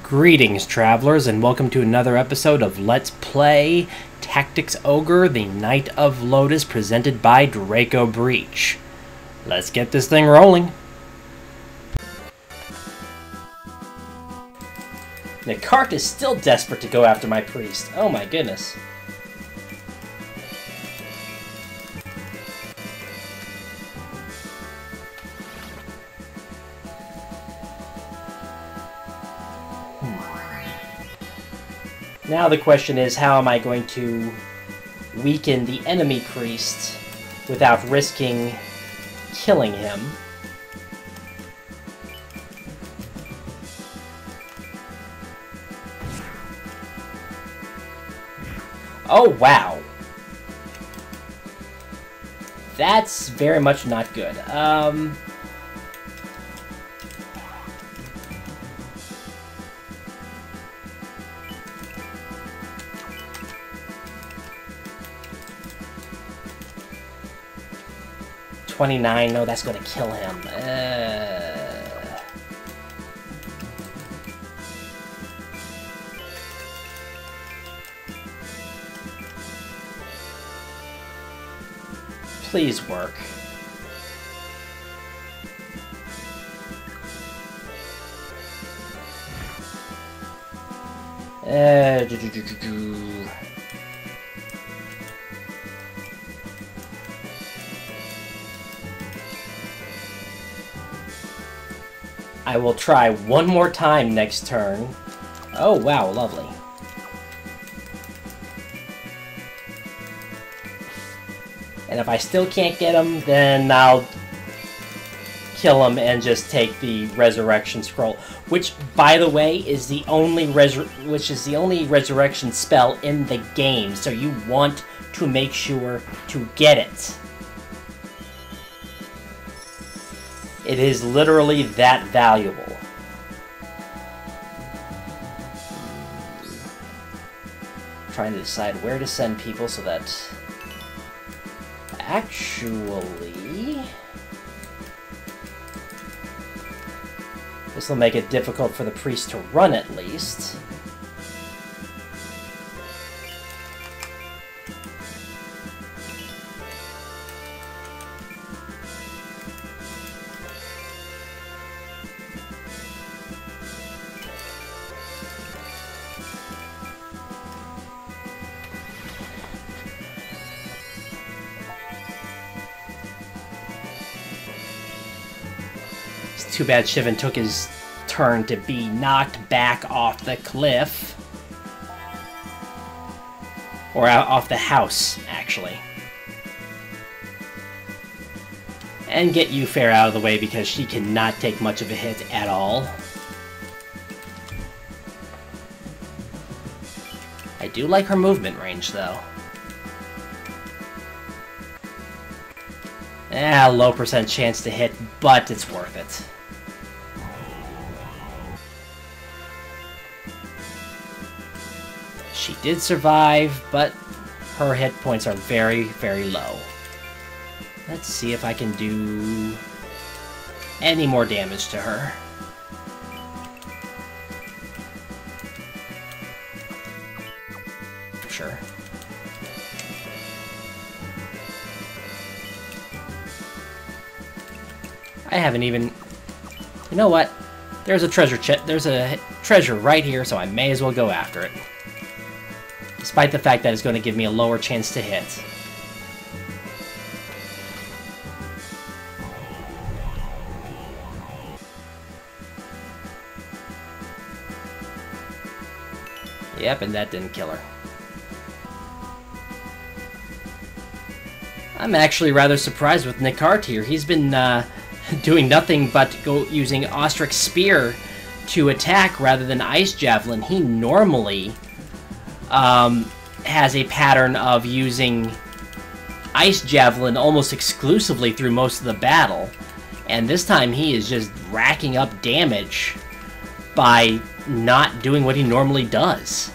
Greetings, travelers, and welcome to another episode of Let's Play Tactics Ogre, the Knight of Lodis, presented by Draco Breach. Let's get this thing rolling. Nichart is still desperate to go after my priest. Oh my goodness. Now the question is, how am I going to weaken the enemy priest without risking killing him? Oh, wow. That's very much not good. 29, no, that's gonna kill him. Please work. I will try one more time next turn. Oh, wow, lovely. And if I still can't get him, then I'll kill him and just take the resurrection scroll, which, by the way, is the only resurrection spell in the game. So you want to make sure to get it. It is literally that valuable. Trying to decide where to send people so that... Actually... this will make it difficult for the priest to run, at least. Too bad Shivan took his turn to be knocked back off the cliff. Or off the house, actually. And get Yufair out of the way because she cannot take much of a hit at all. I do like her movement range, though. Low percent chance to hit, but it's worth it. She did survive, but her hit points are very, very low. Let's see if I can do any more damage to her. Sure. I haven't even... You know what? There's a treasure right here, so I may as well go after it. Despite the fact that it's going to give me a lower chance to hit. Yep, and that didn't kill her. I'm actually rather surprised with Nichart here. He's been doing nothing but using Ostrich Spear to attack rather than Ice Javelin. He normally has a pattern of using Ice Javelin almost exclusively through most of the battle. And this time he is just racking up damage by not doing what he normally does.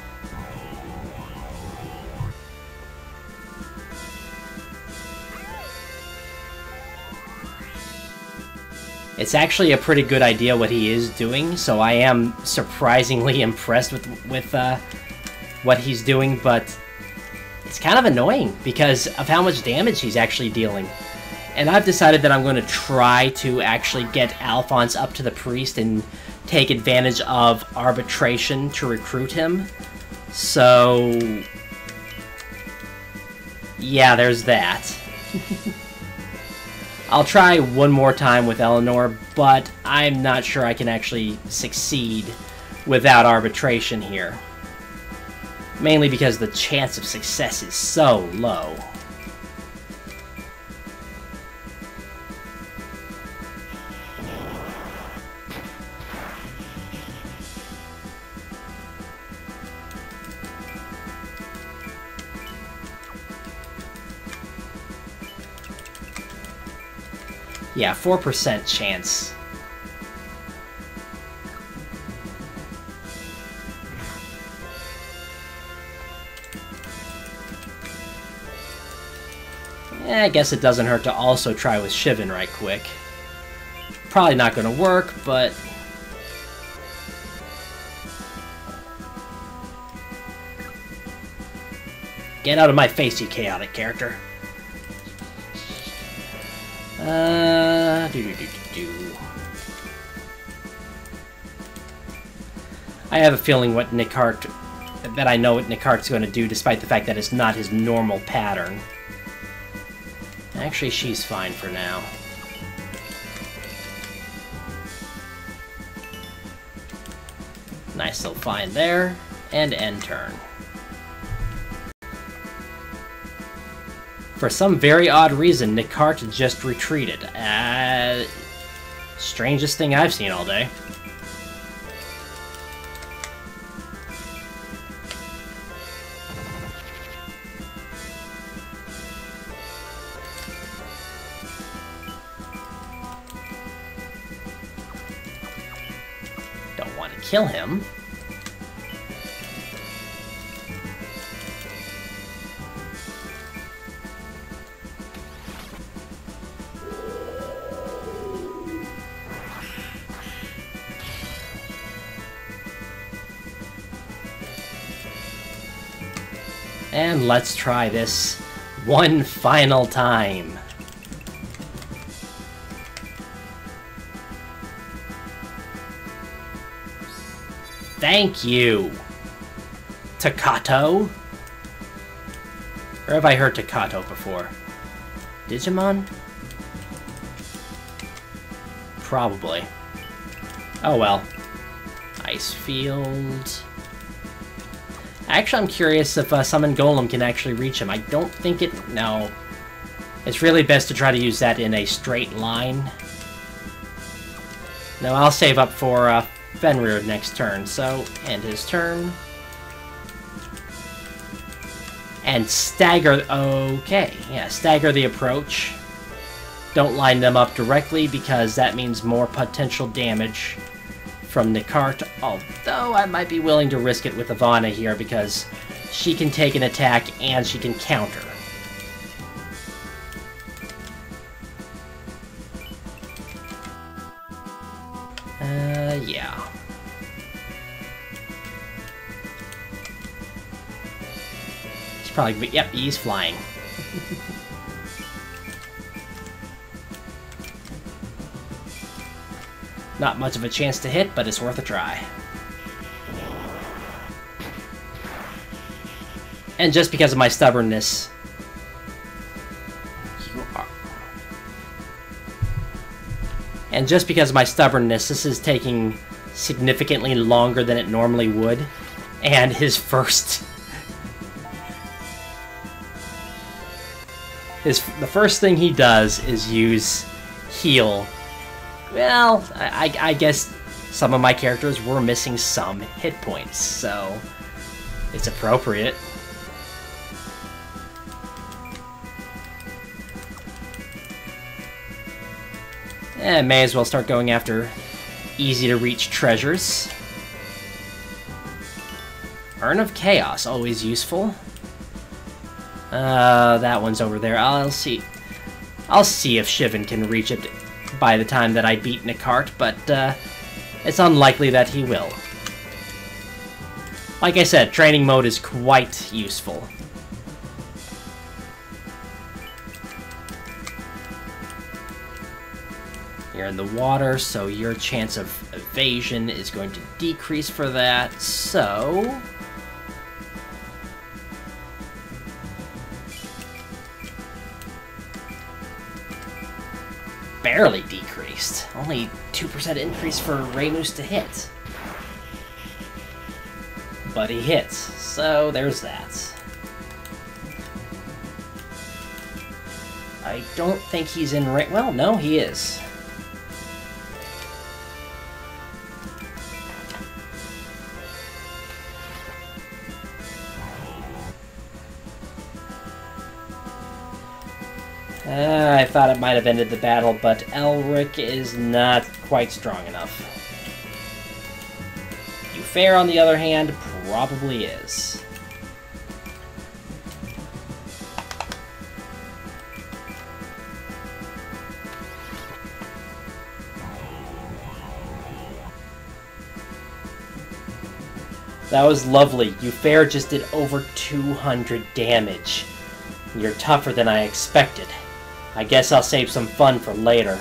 It's actually a pretty good idea what he is doing, so I am surprisingly impressed with what he's doing, but it's kind of annoying because of how much damage he's actually dealing. And I've decided that I'm going to try to actually get Alphonse up to the priest and take advantage of arbitration to recruit him. So yeah, there's that. I'll try one more time with Eleanor, but I'm not sure I can actually succeed without arbitration here. Mainly because the chance of success is so low. Yeah, 4% chance. I guess it doesn't hurt to also try with Shivan right quick. Probably not going to work, but... Get out of my face, you chaotic character. I have a feeling what Nichart... that I know what Nichart's going to do, despite the fact that it's not his normal pattern. Actually, she's fine for now. Nice little find there, and end turn. For some very odd reason, Nichart just retreated. Strangest thing I've seen all day. Don't want to kill him. And let's try this one final time. Thank you, Takato. Or have I heard Takato before? Digimon? Probably. Oh well. Ice Field. Actually, I'm curious if Summon Golem can actually reach him. I don't think it... No. It's really best to try to use that in a straight line. No, I'll save up for Fenrir next turn. So, end his turn. And stagger... Okay, yeah, stagger the approach. Don't line them up directly because that means more potential damage from Nichart, although I might be willing to risk it with Ivana here because she can take an attack and she can counter. Yeah. He's probably... Yep, he's flying. Not much of a chance to hit, but it's worth a try. And just because of my stubbornness... And just because of my stubbornness, this is taking significantly longer than it normally would. And his first... the first thing he does is use heal. Well, I guess some of my characters were missing some hit points, so it's appropriate. May as well start going after easy-to-reach treasures. Urn of Chaos, always useful. That one's over there. I'll see if Shivan can reach it. by the time that I beat Nichart, but it's unlikely that he will. Like I said, training mode is quite useful. You're in the water, so your chance of evasion is going to decrease for that, so... barely decreased. Only 2% increase for Raymus to hit. But he hits, so there's that. I don't think he's in range. Well, no, he is. I thought it might have ended the battle, but Elric is not quite strong enough. Fair, on the other hand, probably is. That was lovely. Fair just did over 200 damage. You're tougher than I expected. I guess I'll save some fun for later.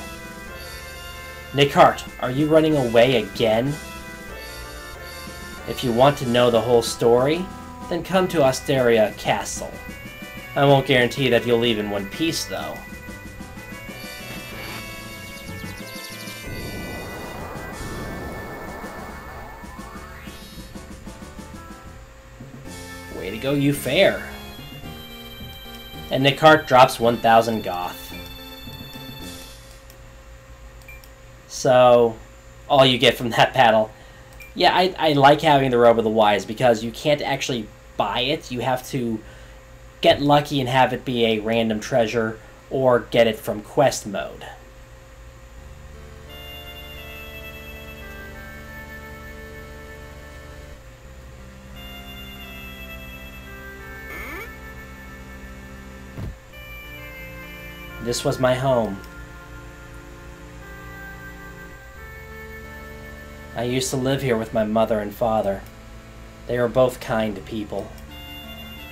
Nichart, are you running away again? If you want to know the whole story, then come to Osteria Castle. I won't guarantee that you'll leave in one piece, though. Way to go, you fair. And Nichart drops 1,000 goth. So, all you get from that battle. Yeah, I like having the Robe of the Wise because you can't actually buy it. You have to get lucky and have it be a random treasure or get it from quest mode. This was my home. I used to live here with my mother and father. They were both kind people.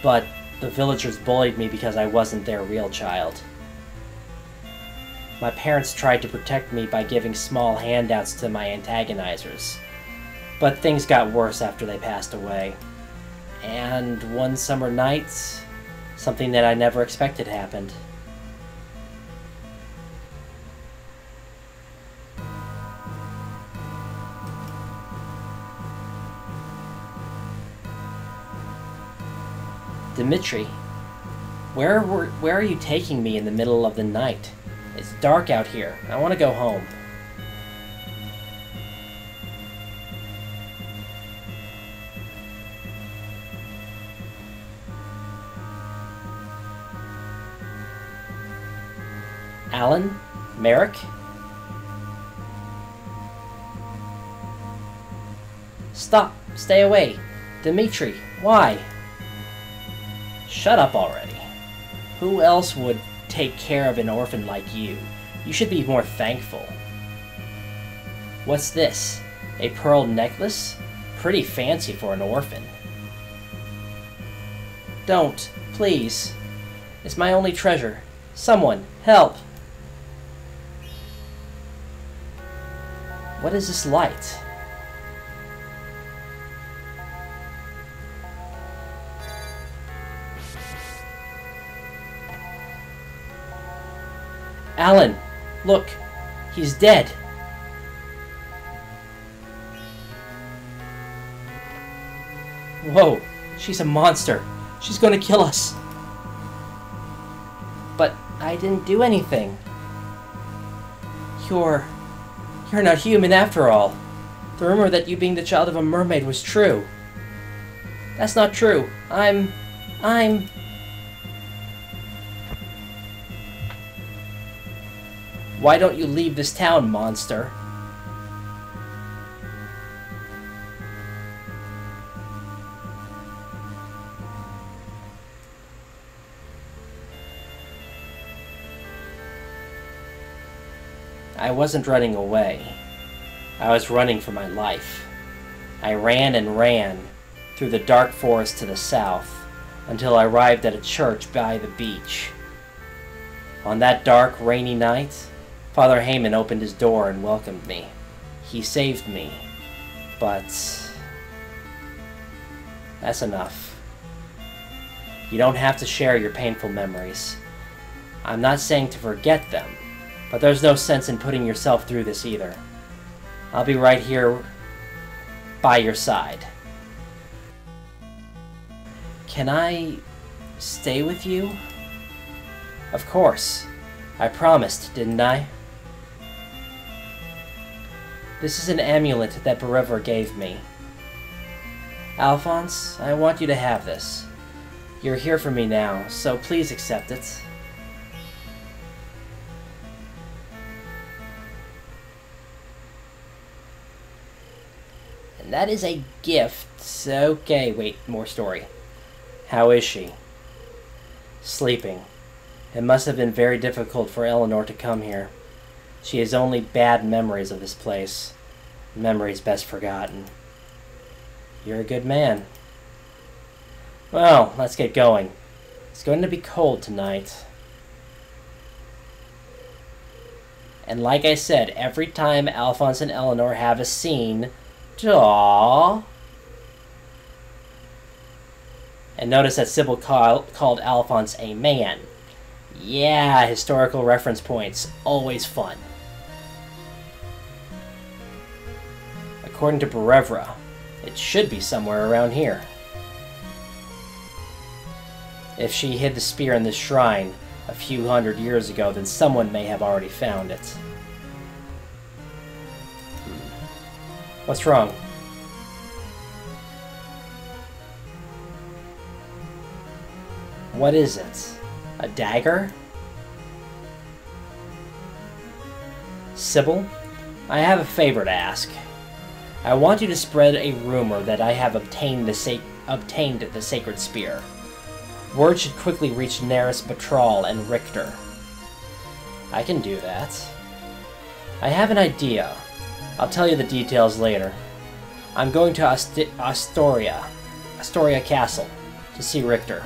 But the villagers bullied me because I wasn't their real child. My parents tried to protect me by giving small handouts to my antagonizers. But things got worse after they passed away. And one summer night, something that I never expected happened. Dimitri, where are you taking me in the middle of the night? It's dark out here. I want to go home. Alan? Merrick? Stop! Stay away! Dimitri, why? Shut up already. Who else would take care of an orphan like you? You should be more thankful. What's this? A pearl necklace? Pretty fancy for an orphan. Don't, please. It's my only treasure. Someone, help! What is this light? Alan, look, he's dead. Whoa, she's a monster. She's gonna kill us. But I didn't do anything. You're not human after all. The rumor that you being the child of a mermaid was true. That's not true. I'm... Why don't you leave this town, monster? I wasn't running away. I was running for my life. I ran and ran through the dark forest to the south until I arrived at a church by the beach. On that dark, rainy night, Father Heyman opened his door and welcomed me. He saved me, but that's enough. You don't have to share your painful memories. I'm not saying to forget them, but there's no sense in putting yourself through this either. I'll be right here by your side. Can I stay with you? Of course. I promised, didn't I? This is an amulet that Barevra gave me. Alphonse, I want you to have this. You're here for me now, so please accept it. And that is a gift. Okay, wait, more story. How is she? Sleeping. It must have been very difficult for Eleanor to come here. She has only bad memories of this place. Memories best forgotten. You're a good man. Well, let's get going. It's going to be cold tonight. And like I said, every time Alphonse and Eleanor have a scene, aww. And notice that Sybil called Alphonse a man. Yeah, historical reference points. Always fun. According to Barevra, it should be somewhere around here. If she hid the spear in this shrine a few hundred years ago, then someone may have already found it. What's wrong? What is it? A dagger? Sybil, I have a favor to ask. I want you to spread a rumor that I have obtained the sacred spear. Word should quickly reach Neris Batral and Richter. I can do that. I have an idea. I'll tell you the details later. I'm going to Astoria Castle, to see Richter.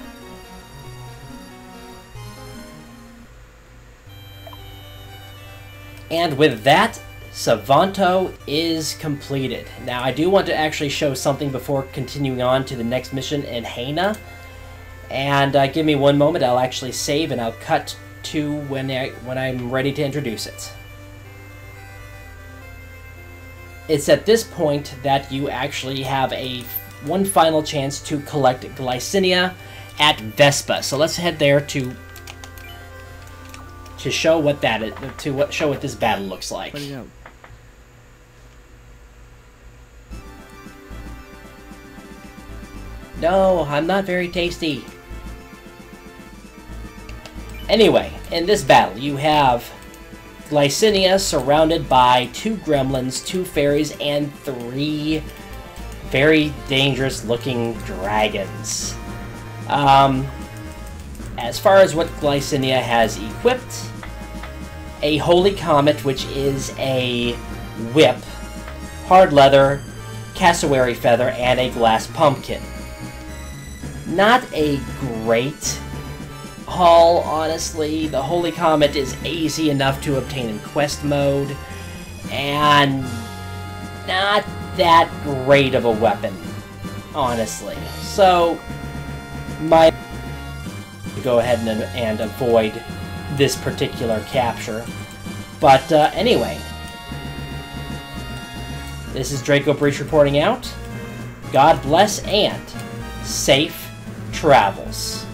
And with that, Savanto is completed. Now, I do want to actually show something before continuing on to the next mission in Haina. And give me one moment, I'll actually save and I'll cut to when I'm ready to introduce it. It's at this point that you actually have one final chance to collect Glycinia at Vespa. So let's head there to show what show what this battle looks like. Where'd he go? No, I'm not very tasty. Anyway, in this battle, you have Glycinia surrounded by 2 gremlins, 2 fairies, and 3 very dangerous-looking dragons. As far as what Glycinia has equipped, a Holy Comet, which is a whip, hard leather, cassowary feather, and a glass pumpkin. Not a great haul, honestly. The Holy Comet is easy enough to obtain in quest mode, and not that great of a weapon, honestly. So, go ahead and avoid this particular capture. But anyway, this is Draco Breach reporting out. God bless and safe travels.